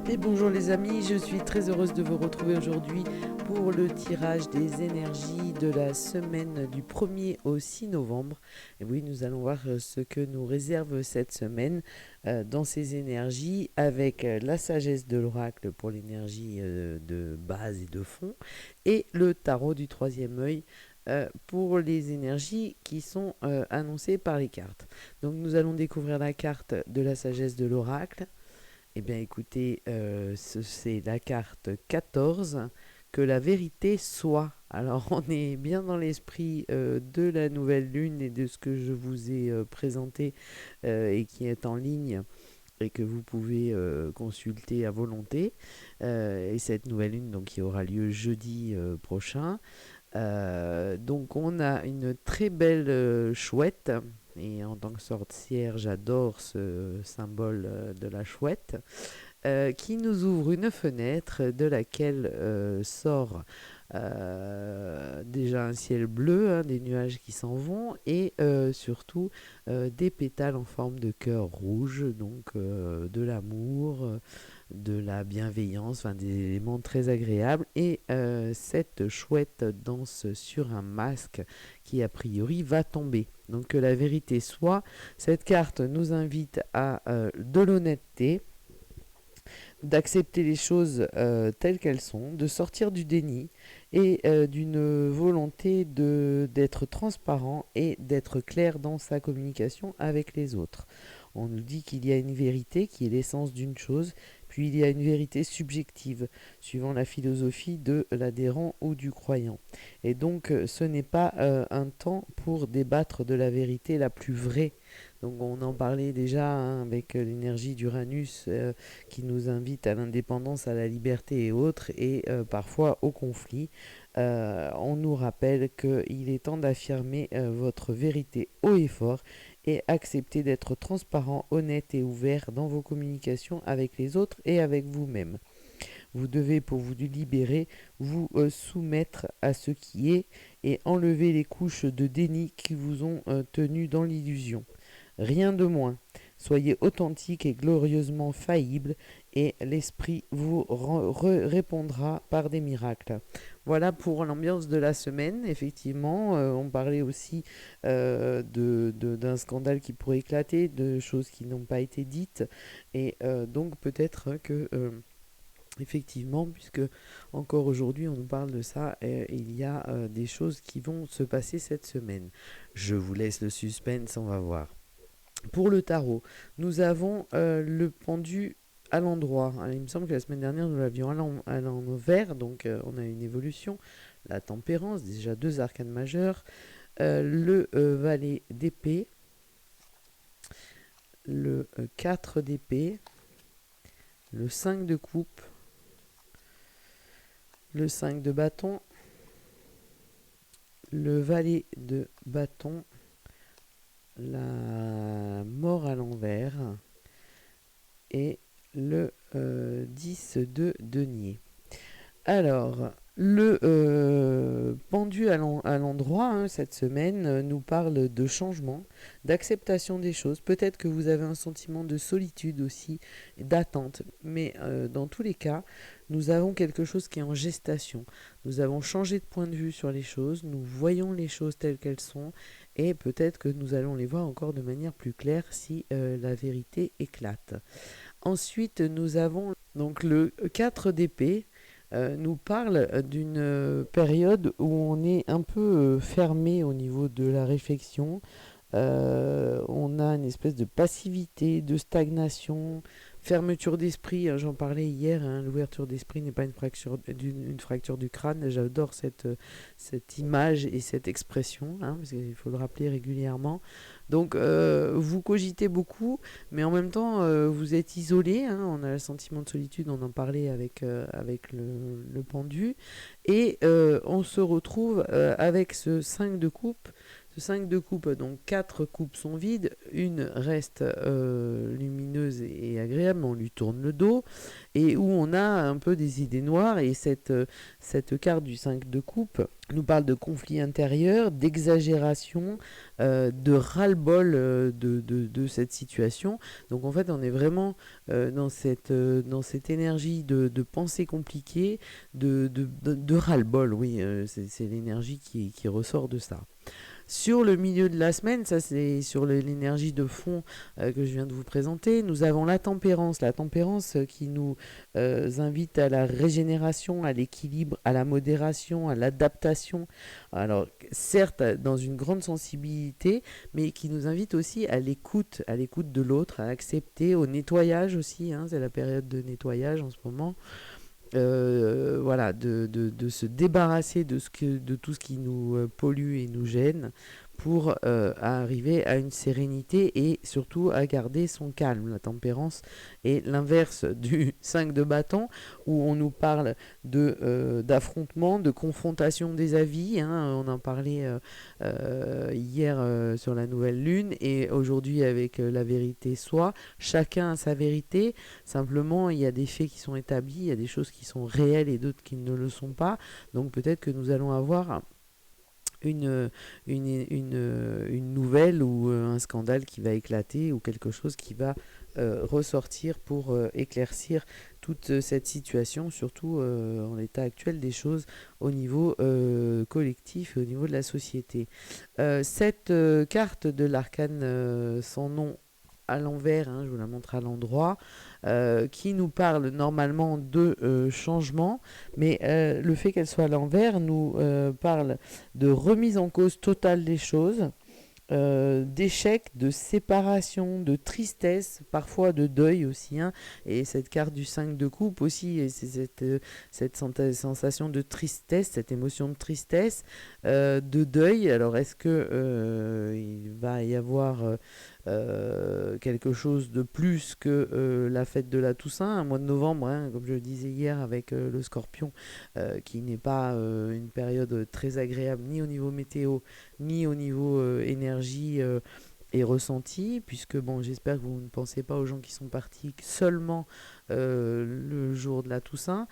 Et bonjour les amis, je suis très heureuse de vous retrouver aujourd'hui pour le tirage des énergies de la semaine du 1er au 6 novembre. Et oui, nous allons voir ce que nous réserve cette semaine dans ces énergies avec la sagesse de l'oracle pour l'énergie de base et de fond et le tarot du troisième œil pour les énergies qui sont annoncées par les cartes. Donc nous allons découvrir la carte de la sagesse de l'oracle. Eh bien écoutez, c'est la carte 14, que la vérité soit. Alors on est bien dans l'esprit de la nouvelle lune et de ce que je vous ai présenté et qui est en ligne et que vous pouvez consulter à volonté. Et cette nouvelle lune donc, qui aura lieu jeudi prochain. Donc on a une très belle chouette. Et en tant que sorcière, j'adore ce symbole de la chouette qui nous ouvre une fenêtre de laquelle sort déjà un ciel bleu, hein, des nuages qui s'en vont et surtout des pétales en forme de cœur rouge, donc de l'amour, de la bienveillance, enfin des éléments très agréables. Et cette chouette danse sur un masque qui a priori va tomber. Donc que la vérité soit, cette carte nous invite à de l'honnêteté, d'accepter les choses telles qu'elles sont, de sortir du déni et d'une volonté d'être transparent et d'être clair dans sa communication avec les autres. On nous dit qu'il y a une vérité qui est l'essence d'une chose, puis il y a une vérité subjective, suivant la philosophie de l'adhérent ou du croyant. Et donc ce n'est pas un temps pour débattre de la vérité la plus vraie. Donc on en parlait déjà hein, avec l'énergie d'Uranus qui nous invite à l'indépendance, à la liberté et autres, et parfois au conflit. On nous rappelle qu'il est temps d'affirmer votre vérité haut et fort et accepter d'être transparent, honnête et ouvert dans vos communications avec les autres et avec vous-même. Vous devez, pour vous libérer, vous soumettre à ce qui est et enlever les couches de déni qui vous ont tenu dans l'illusion. Rien de moins. Soyez authentique et glorieusement faillible et l'esprit vous répondra par des miracles. Voilà pour l'ambiance de la semaine. Effectivement, on parlait aussi d'un scandale qui pourrait éclater, de choses qui n'ont pas été dites. Et donc peut-être que... effectivement, puisque encore aujourd'hui on nous parle de ça, il y a des choses qui vont se passer cette semaine. Je vous laisse le suspense, on va voir. Pour le tarot, nous avons le pendu à l'endroit. Il me semble que la semaine dernière, nous l'avions à l'envers, donc on a une évolution. La tempérance, déjà deux arcanes majeurs. Le valet d'épée. Le 4 d'épée. Le 5 de coupe. Le 5 de bâton. Le valet de bâton. La mort à l'envers et le 10 de denier. Alors, le pendu à l'endroit hein, cette semaine nous parle de changement, d'acceptation des choses. Peut-être que vous avez un sentiment de solitude aussi, d'attente. Mais dans tous les cas, nous avons quelque chose qui est en gestation. Nous avons changé de point de vue sur les choses, nous voyons les choses telles qu'elles sont et peut-être que nous allons les voir encore de manière plus claire si la vérité éclate. Ensuite, nous avons donc le 4 d'épée nous parle d'une période où on est un peu fermé au niveau de la réflexion. On a une espèce de passivité, de stagnation, fermeture d'esprit. J'en parlais hier, hein, l'ouverture d'esprit n'est pas une fracture du crâne. J'adore cette image et cette expression, hein, parce qu'il faut le rappeler régulièrement. Donc vous cogitez beaucoup, mais en même temps vous êtes isolé, hein, on a le sentiment de solitude, on en parlait avec le pendu, et on se retrouve avec ce 5 de coupe, Ce 5 de coupe, donc 4 coupes sont vides, une reste lumineuse et agréable, on lui tourne le dos, et où on a un peu des idées noires, et cette carte du 5 de coupe nous parle de conflit intérieur, d'exagération, de ras-le-bol de cette situation. Donc en fait, on est vraiment dans cette énergie de pensée compliquée, de ras-le-bol, oui, c'est l'énergie qui ressort de ça. Sur le milieu de la semaine, ça c'est sur l'énergie de fond que je viens de vous présenter, nous avons la tempérance qui nous invite à la régénération, à l'équilibre, à la modération, à l'adaptation. Alors certes dans une grande sensibilité, mais qui nous invite aussi à l'écoute de l'autre, à accepter, au nettoyage aussi, hein, c'est la période de nettoyage en ce moment. Voilà, de se débarrasser de tout ce qui nous pollue et nous gêne pour arriver à une sérénité et surtout à garder son calme. La tempérance est l'inverse du 5 de bâton où on nous parle d'affrontement, de confrontation des avis, hein. On en parlait hier sur la nouvelle lune et aujourd'hui avec la vérité soit. Chacun a sa vérité. Simplement, il y a des faits qui sont établis, il y a des choses qui sont réelles et d'autres qui ne le sont pas. Donc peut-être que nous allons avoir une, une nouvelle ou un scandale qui va éclater ou quelque chose qui va ressortir pour éclaircir toute cette situation, surtout en l'état actuel des choses au niveau collectif et au niveau de la société. Cette carte de l'arcane sans nom à l'envers, hein, je vous la montre à l'endroit, qui nous parle normalement de changement, mais le fait qu'elle soit à l'envers nous parle de remise en cause totale des choses, d'échec, de séparation, de tristesse, parfois de deuil aussi, hein. Et cette carte du 5 de coupe aussi, et c'est cette sensation de tristesse, cette émotion de tristesse, de deuil. Alors est-ce que il va y avoir quelque chose de plus que la fête de la Toussaint, un mois de novembre, hein, comme je le disais hier avec le Scorpion, qui n'est pas une période très agréable ni au niveau météo, ni au niveau énergie et ressenti, puisque bon, j'espère que vous ne pensez pas aux gens qui sont partis seulement le jour de la Toussaint,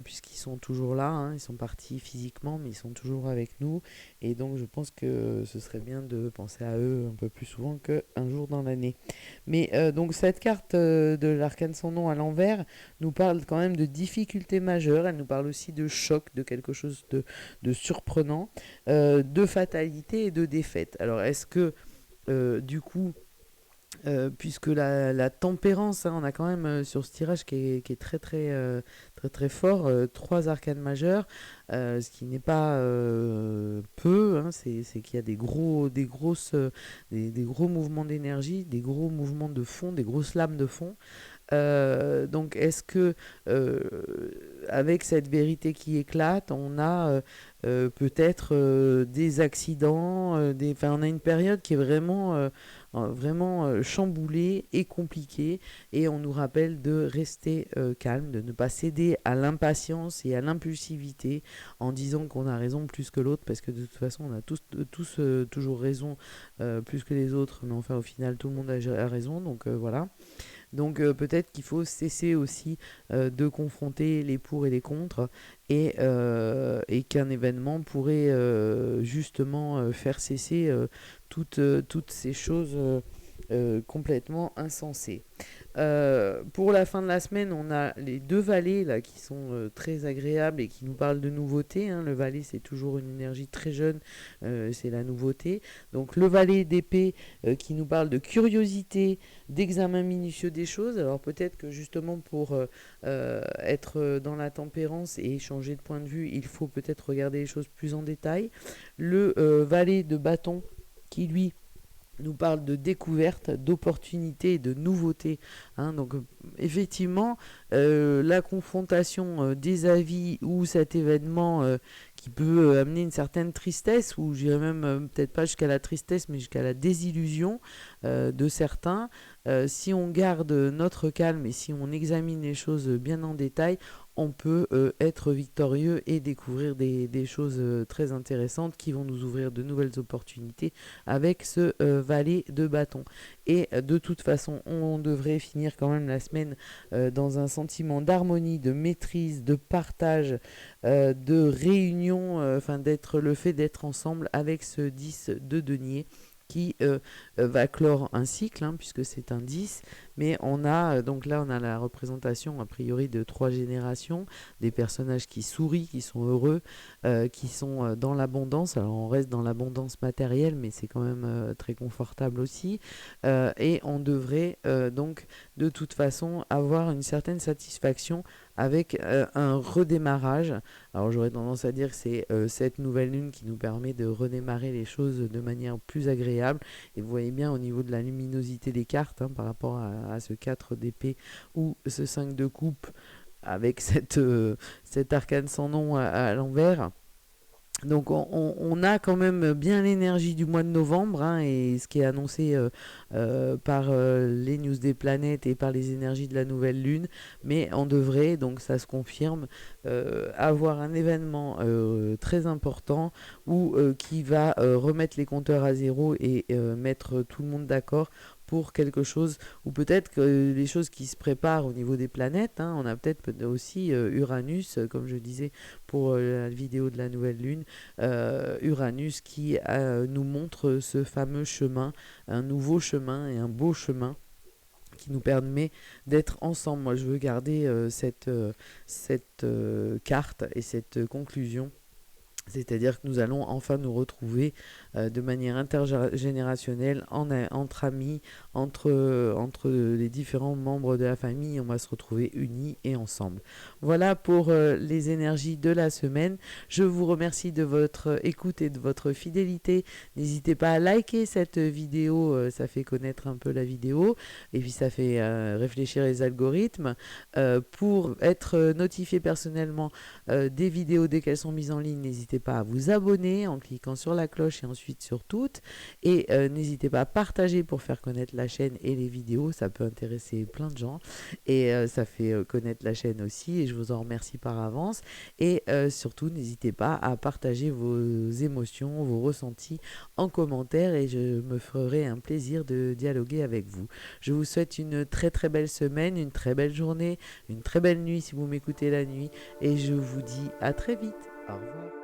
puisqu'ils sont toujours là, hein, ils sont partis physiquement, mais ils sont toujours avec nous, et donc je pense que ce serait bien de penser à eux un peu plus souvent qu'un jour dans l'année. Mais donc cette carte de l'arcane sans nom à l'envers nous parle quand même de difficultés majeures, elle nous parle aussi de choc, de quelque chose de surprenant, de fatalité et de défaite. Alors est-ce que du coup, puisque la tempérance, hein, on a quand même sur ce tirage qui est très très fort, trois arcanes majeures, ce qui n'est pas peu, hein, c'est qu'il y a des gros mouvements d'énergie, des gros mouvements de fond, des grosses lames de fond. Donc est-ce que avec cette vérité qui éclate, on a peut-être des accidents, on a une période qui est vraiment chamboulée et compliquée, et on nous rappelle de rester calme, de ne pas céder à l'impatience et à l'impulsivité en disant qu'on a raison plus que l'autre, parce que de toute façon on a tous toujours raison plus que les autres, mais enfin au final tout le monde a raison, donc voilà. Donc peut-être qu'il faut cesser aussi de confronter les pour et les contre, et qu'un événement pourrait justement faire cesser toutes ces choses complètement insensées. Pour la fin de la semaine, on a les deux vallées là, qui sont très agréables et qui nous parlent de nouveautés, hein. Le valet, c'est toujours une énergie très jeune, c'est la nouveauté. Donc le valet d'épée qui nous parle de curiosité, d'examen minutieux des choses. Alors peut-être que justement pour être dans la tempérance et changer de point de vue, il faut peut-être regarder les choses plus en détail. Le valet de bâton qui lui nous parle de découverte, d'opportunité et de nouveauté, hein. Donc effectivement, la confrontation des avis ou cet événement qui peut amener une certaine tristesse, ou j'irais même peut-être pas jusqu'à la tristesse, mais jusqu'à la désillusion de certains. Si on garde notre calme et si on examine les choses bien en détail, on peut être victorieux et découvrir des choses très intéressantes qui vont nous ouvrir de nouvelles opportunités avec ce valet de bâton. Et de toute façon, on devrait finir quand même la semaine dans un sentiment d'harmonie, de maîtrise, de partage, de réunion, enfin d'être le fait d'être ensemble avec ce 10 de denier qui va clore un cycle, hein, puisque c'est un 10, mais on a, donc là on a la représentation a priori de 3 générations, des personnages qui sourient, qui sont heureux, qui sont dans l'abondance. Alors on reste dans l'abondance matérielle, mais c'est quand même très confortable aussi. Et on devrait donc de toute façon avoir une certaine satisfaction avec un redémarrage. Alors j'aurais tendance à dire que c'est cette nouvelle lune qui nous permet de redémarrer les choses de manière plus agréable. Et vous voyez bien au niveau de la luminosité des cartes, hein, par rapport à ce 4 d'épée ou ce 5 de coupe avec cet arcane sans nom à l'envers. Donc on a quand même bien l'énergie du mois de novembre, hein, et ce qui est annoncé par les news des planètes et par les énergies de la nouvelle lune, mais on devrait, donc ça se confirme, avoir un événement très important qui va remettre les compteurs à zéro et mettre tout le monde d'accord pour quelque chose, ou peut-être que les choses qui se préparent au niveau des planètes, hein, on a peut-être aussi Uranus, comme je disais pour la vidéo de la nouvelle lune, Uranus qui nous montre ce fameux chemin, un nouveau chemin et un beau chemin qui nous permet d'être ensemble. Moi, je veux garder cette carte et cette conclusion. C'est-à-dire que nous allons enfin nous retrouver de manière intergénérationnelle, entre amis, entre les différents membres de la famille. On va se retrouver unis et ensemble. Voilà pour les énergies de la semaine. Je vous remercie de votre écoute et de votre fidélité. N'hésitez pas à liker cette vidéo, ça fait connaître un peu la vidéo et puis ça fait réfléchir les algorithmes. Pour être notifié personnellement des vidéos dès qu'elles sont mises en ligne, n'hésitez pas à vous abonner en cliquant sur la cloche et ensuite sur toutes. Et n'hésitez pas à partager pour faire connaître la chaîne et les vidéos, ça peut intéresser plein de gens. Et ça fait connaître la chaîne aussi et je vous en remercie par avance. Et surtout, n'hésitez pas à partager vos émotions, vos ressentis en commentaire et je me ferai un plaisir de dialoguer avec vous. Je vous souhaite une très très belle semaine, une très belle journée, une très belle nuit si vous m'écoutez la nuit et je vous dis à très vite. Au revoir.